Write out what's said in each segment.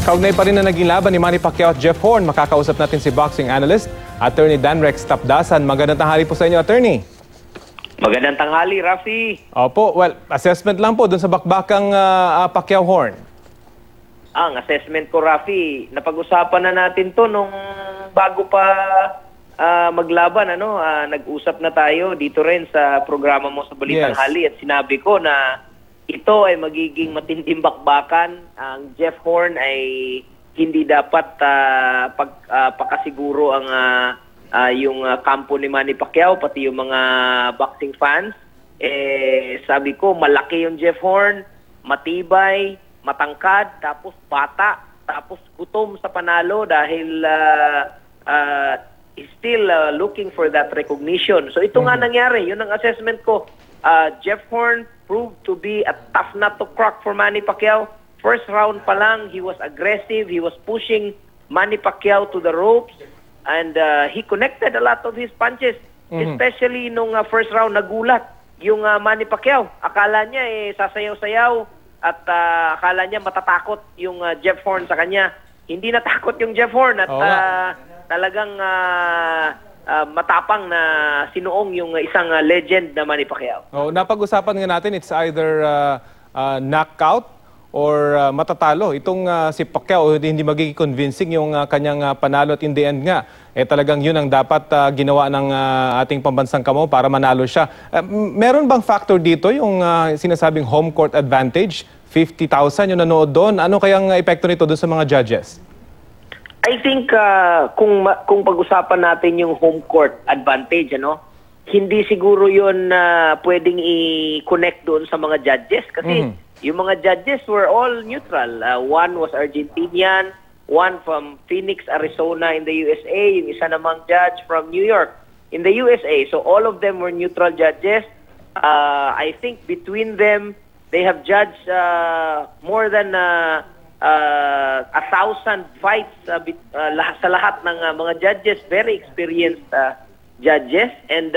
Kaugnay pa rin na naging laban ni Manny Pacquiao at Jeff Horn. Makakausap natin si boxing analyst, Attorney Dan Rex Tapdasan. Magandang tanghali po sa inyo, Attorney. Magandang tanghali, Rafi. Opo, well, assessment lang po dun sa bakbakang Pacquiao-Horn. Ang assessment ko, Rafi, napag-usapan na natin to nung bago pa maglaban. Nag-usap na tayo dito rin sa programa mo sa Balitang Hali at sinabi ko na ito ay magiging matinding bakbakan. Ang Jeff Horn ay hindi dapat pakasiguro ang yung kampo ni Manny Pacquiao, pati yung mga boxing fans. Sabi ko, malaki yung Jeff Horn, matibay, matangkad, tapos bata, tapos gutom sa panalo dahil he's still looking for that recognition. So ito nga nangyari, yun ang assessment ko. Jeff Horn proved to be a tough nut to crack for Manny Pacquiao. First round pa lang, he was aggressive, he was pushing Manny Pacquiao to the ropes, and he connected a lot of his punches, especially nung first round, nagulat yung Manny Pacquiao. Akala niya sasayaw-sayaw at akala niya matatakot yung Jeff Horn sa kanya. Hindi natakot yung Jeff Horn at talagang matapang na sinuong yung isang legend na Manny Pacquiao. Napag-usapan nga natin, it's either knockout or matatalo. Itong si Pacquiao, hindi magiging convincing yung kanyang panalo at in the end nga, talagang yun ang dapat ginawa ng ating pambansang kamao para manalo siya. Meron bang factor dito yung sinasabing home court advantage? 50,000 yung nanood doon. Ano kayang epekto nito doon sa mga judges? I think kung pag-usapan natin yung home court advantage, hindi siguro yun pwedeng i-connect doon sa mga judges kasi yung mga judges were all neutral. One was Argentinian, one from Phoenix, Arizona in the USA, yung isa namang judge from New York in the USA. So all of them were neutral judges. I think between them, they have judged more than 1,000 fights sa lahat ng mga judges, very experienced judges. And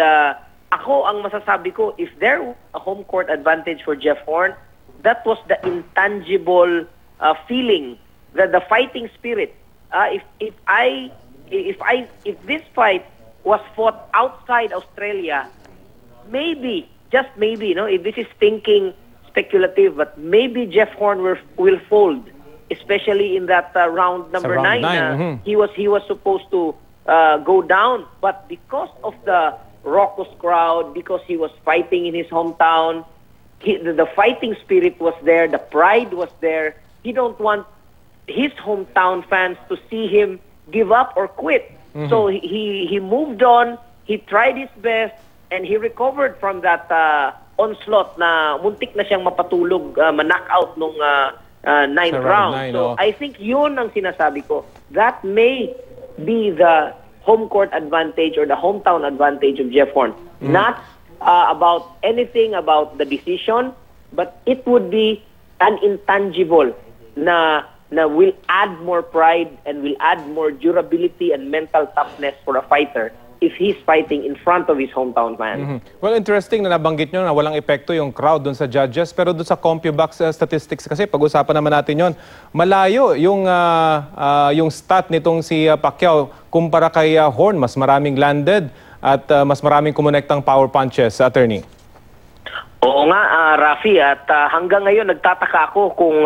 ako, ang masasabi ko, if there was a home court advantage for Jeff Horn, that was the intangible feeling, the fighting spirit. If this fight was fought outside Australia, maybe, just maybe, if this is thinking speculative, but maybe Jeff Horn will fold, especially in that round number 9. He was supposed to go down, but because of the raucous crowd, because he was fighting in his hometown, the fighting spirit was there, the pride was there. He don't want his hometown fans to see him give up or quit. So he moved on, he tried his best, and he recovered from that onslaught na muntik na siyang mapatulog, ma-knockout nung 9th round. So I think yun ang sinasabi ko. That may be the home court advantage or the hometown advantage of Jeff Horn. Not about anything about the decision, but it would be an intangible na will add more pride and will add more durability and mental toughness for a fighter if he's fighting in front of his hometown fans. Well, interesting na nabanggit nyo na walang epekto yung crowd dun sa judges, pero dun sa CompuBox statistics kasi pag-usapan naman natin yon, malayo yung stat nitong si Pacquiao kumpara kay Horn. Mas maraming landed at mas maraming kumunektang power punches, Attorney. Oo nga, Rafi, at hanggang ngayon nagtataka ako kung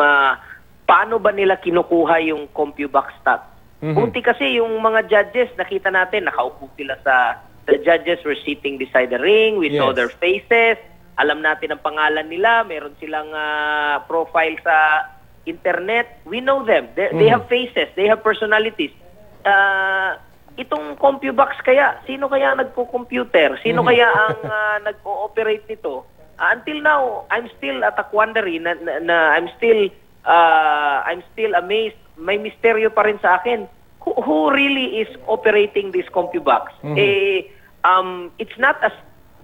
paano ba nila kinukuha yung CompuBox stat. Buti kasi yung mga judges, nakita natin, nakaupo sila the judges were sitting beside the ring, we saw their faces, alam natin ang pangalan nila, meron silang profile sa internet, we know them, they have faces, they have personalities. Itong CompuBox kaya, sino kaya nagko-computer? Sino kaya ang nag-ooperate nito? Until now, I'm still at a quandary I'm still amazed. May misteryo pa rin sa akin. Who really is operating this CompuBox? It's not as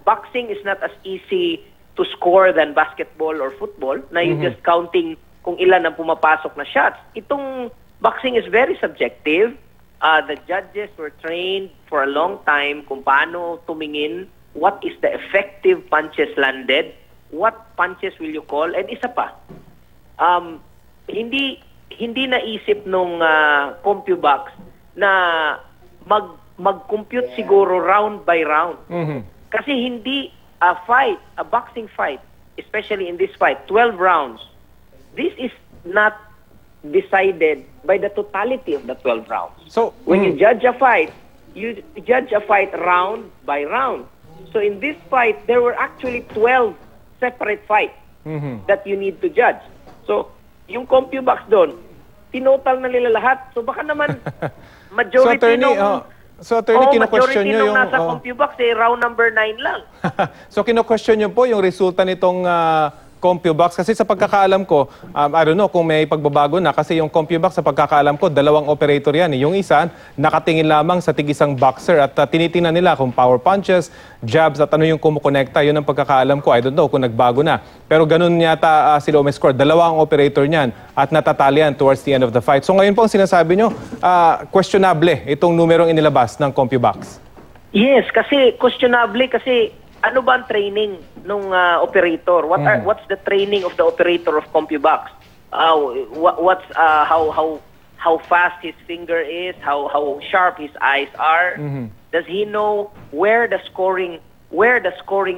boxing is not as easy to score than basketball or football. Na you're just counting kung ilan ang pumapasok na shots. Itong boxing is very subjective. The judges were trained for a long time kung paano tumingin, what is the effective punches landed, what punches will you call, and isa pa, hindi hindi naisip nung CompuBox na mag-compute siguro round by round. Kasi hindi a boxing fight, especially in this fight, 12 rounds, this is not decided by the totality of the 12 rounds. So, when you judge a fight round by round. So in this fight, there were actually 12 separate fights that you need to judge. So, yung CompuBox doon, tinotal na nila lahat. So baka naman majority kino-question nyo yung... nasa CompuBox round number 9 lang. So kino-question nyo po yung resulta nitong CompuBox kasi sa pagkakaalam ko, I don't know kung may pagbabago na kasi yung CompuBox sa pagkakaalam ko, dalawang operator yan. Yung isa, nakatingin lamang sa tig-isang boxer at tinitingnan nila kung power punches, jabs at ano yung kumukonekta. Yun ang pagkakaalam ko. I don't know kung nagbago na. Pero ganun yata sila umescore. Dalawang operator niyan at natatalian towards the end of the fight. So ngayon po ang sinasabi nyo, questionable itong numerong inilabas ng CompuBox. Yes, kasi questionable kasi ano ba ang training nung operator? What's the training of the operator of CompuBox? How fast his finger is, how sharp his eyes are? Does he know where the scoring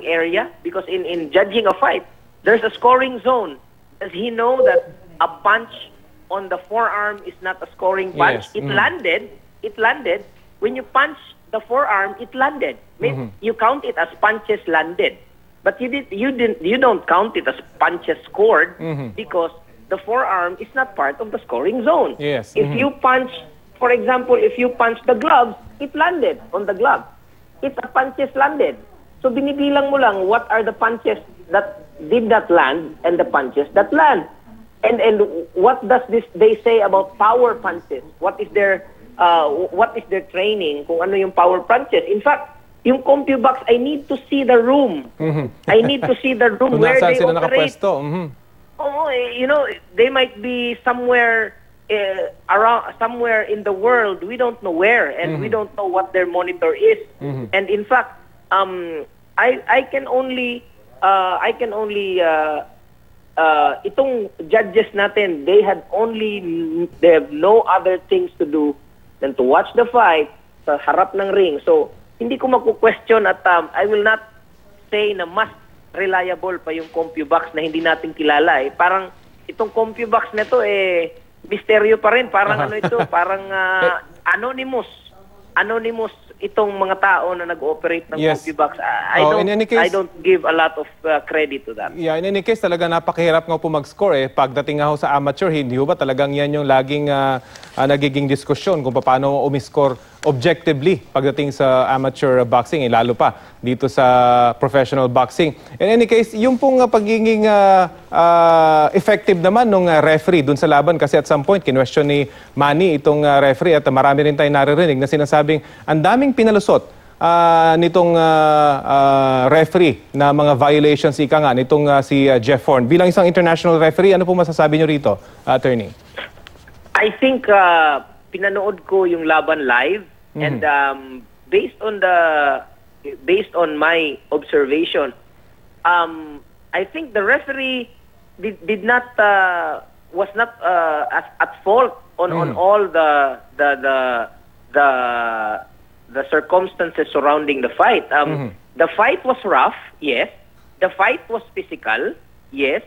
area? Because in judging a fight, there's a scoring zone. Does he know that a punch on the forearm is not a scoring punch? Yes. It landed. When you punch the forearm, it landed. You count it as punches landed, but you don't count it as punches scored because the forearm is not part of the scoring zone. Yes. If you punch, for example, if you punch the gloves, it landed on the glove. It's a punches landed. So binibilang mo lang what are the punches that did not land and the punches that land. And what does they say about power punches? What is their training kung ano yung power punches? In fact, yung CompuBox, I need to see the room. I need to see the room where they operate. Oh, they might be somewhere around somewhere in the world. We don't know where, and we don't know what their monitor is. And in fact, I can only itong judges natin, they have no other things to do than to watch the fight sa harap ng ring. So, hindi ko magku-question at I will not say na mas reliable pa yung CompuBox na hindi natin kilala. Parang itong CompuBox na to misteryo pa rin. Parang ano ito, parang anonymous. Anonymous itong mga tao na nag-ooperate ng CompuBox. I don't give a lot of credit to that. Yeah, in any case, talaga napakahirap nga po mag-score. Pagdating nga ho sa amateur, hindi ba talagang yan yung laging nagiging diskusyon kung paano umiscore objectively pagdating sa amateur boxing, lalo pa dito sa professional boxing. In any case, yung pong pagiging effective naman ng referee dun sa laban kasi at some point, kinwestiyon ni Manny itong referee at marami rin tayo naririnig na sinasabing ang daming pinalusot nitong referee na mga violations ika nga nitong si Jeff Horn. Bilang isang international referee, ano po masasabi nyo rito, attorney? I think pinanood ko yung laban live and based on my observation, I think the referee was not at fault on all the circumstances surrounding the fight. The fight was rough, yes. The fight was physical, yes.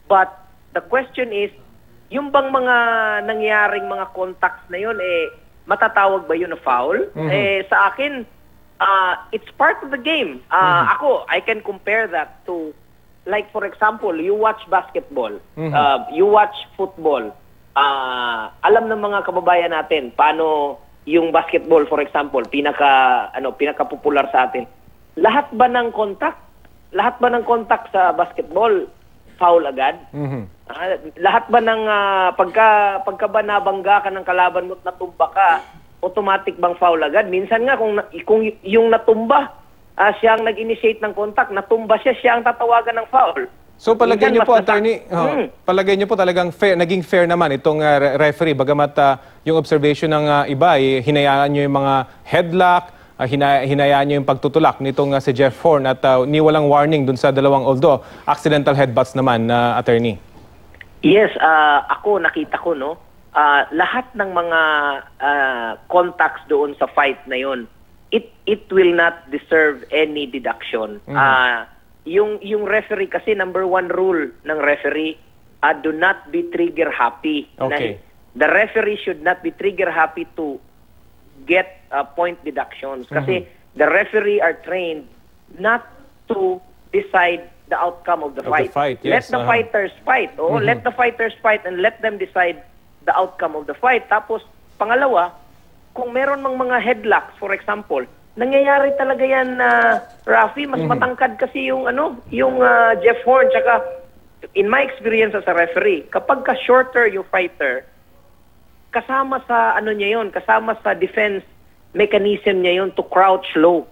But the question is, yung bang mga nangyaring mga contacts na yun, matatawag ba yun na foul? Sa akin, it's part of the game. Ako, I can compare that to, like for example, you watch basketball, you watch football. Alam ng mga kababayan natin paano yung basketball, for example, pinaka-popular sa atin. Lahat ba ng contact sa basketball foul agad? Lahat ba ng pagka ba nabangga ka ng kalaban mo at natumba ka, automatic bang foul agad? Minsan nga kung yung natumba, siya ang nag-initiate ng contact, natumba siya ang tatawagan ng foul. So palagay niyo po, attorney, palagay niyo po talagang naging fair naman itong referee, bagamat yung observation ng iba, hinayaan niyo yung mga headlock, hinayaan niyo yung pagtutulak nitong si Jeff Horn at ni walang warning dun sa dalawang, although accidental headbutts naman, attorney. Yes, ako nakita ko, no, lahat ng mga contacts doon sa fight na yon, it will not deserve any deduction. Yung referee kasi, number one rule ng referee, do not be trigger happy. Okay. The referee should not be trigger happy to get point deductions kasi the referee are trained not to decide the outcome of the fight. Yes, Let the fighters fight. Let the fighters fight and let them decide the outcome of the fight. Tapos, pangalawa, kung meron mang mga headlocks, for example, nangyayari talaga yan na Rafi, mas matangkad kasi yung Jeff Horn, tsaka in my experience as a referee, kapag ka shorter yung fighter, kasama sa kasama sa defense mechanism niya yun to crouch low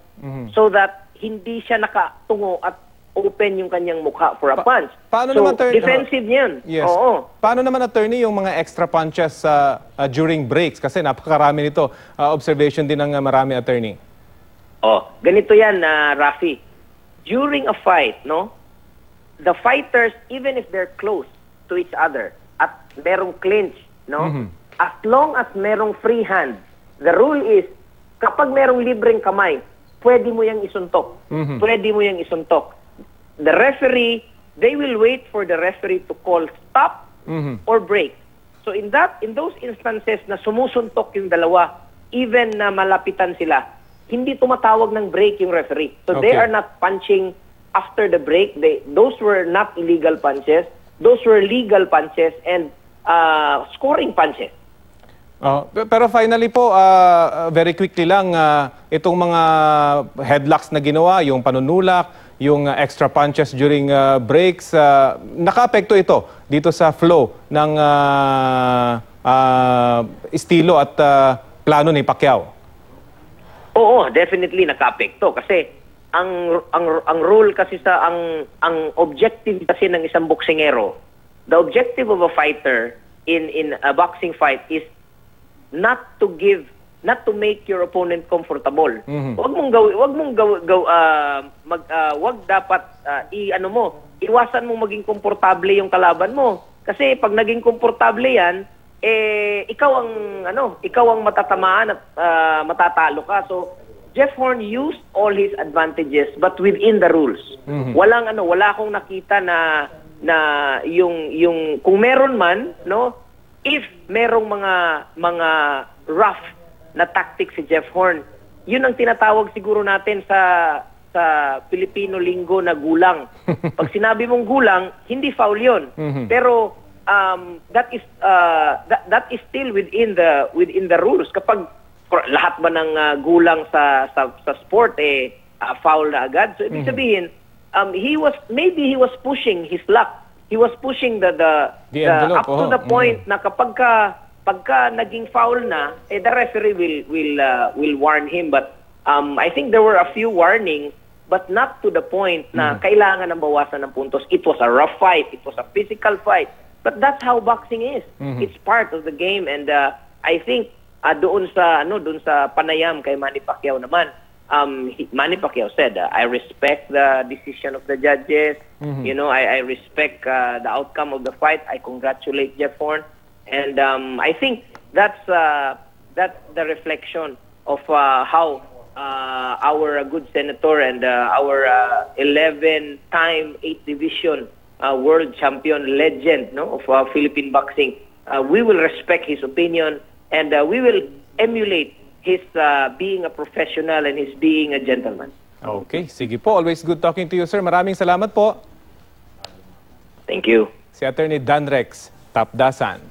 so that hindi siya nakatungo at open yung kanyang mukha for a punch. Paano so, naman, defensive yan. Yes. Oo. Paano naman, attorney, yung mga extra punches during breaks? Kasi napakarami nito. Observation din ng marami, attorney. Ganito yan, Rafi. During a fight, no, the fighters, even if they're close to each other at merong clinch, no, as long as merong free hand, the rule is, kapag merong libreng kamay, pwede mo yang isuntok. Pwede mo yang isuntok. The referee, they will wait for the referee to call stop or break. So in those instances na sumusuntok yung dalawa, even na malapitan sila, hindi tumatawag ng break yung referee. So they are not punching after the break. Those were not illegal punches. Those were legal punches and scoring punches. Pero finally po, very quickly lang, itong mga headlocks na ginawa, yung panunulak, yung extra punches during breaks, naka-apekto ito dito sa flow ng estilo at plano ni Pacquiao? Oo, definitely naka-apekto kasi ang rule kasi ang objective kasi ng isang boksingero, the objective of a fighter in a boxing fight is not to make your opponent comfortable. Wag dapat iwasan mong maging komportable yung kalaban mo. Kasi pag naging komportable yan, ikaw ang matatamaan at matatalo ka. So Jeff Horn used all his advantages but within the rules. Wala akong nakita na yung kung meron man, no, if merong mga rough na tactic si Jeff Horn, yun ang tinatawag siguro natin sa Filipino lingo na gulang. Pag sinabi mong gulang, hindi foul yun. Pero that is still within the rules. Kapag lahat ba ng gulang sa sport foul na agad, so ibig sabihin he was pushing his luck. He was pushing the envelope, up to the point na pagka naging foul na, the referee will warn him. But I think there were a few warnings, but not to the point na kailangan ng bawasan ng puntos. It was a rough fight. It was a physical fight. But that's how boxing is. It's part of the game. And I think doon sa panayam kay Manny Pacquiao naman, Manny Pacquiao said, I respect the decision of the judges. I respect the outcome of the fight. I congratulate Jeff Horn. And I think that's the reflection of how our good senator and our 11-time 8th division world champion legend, no, of Philippine boxing. We will respect his opinion and we will emulate his being a professional and his being a gentleman. Okay, sige po. Always good talking to you, sir. Maraming salamat po. Thank you. Si Attorney Dan Rex Tapdasan.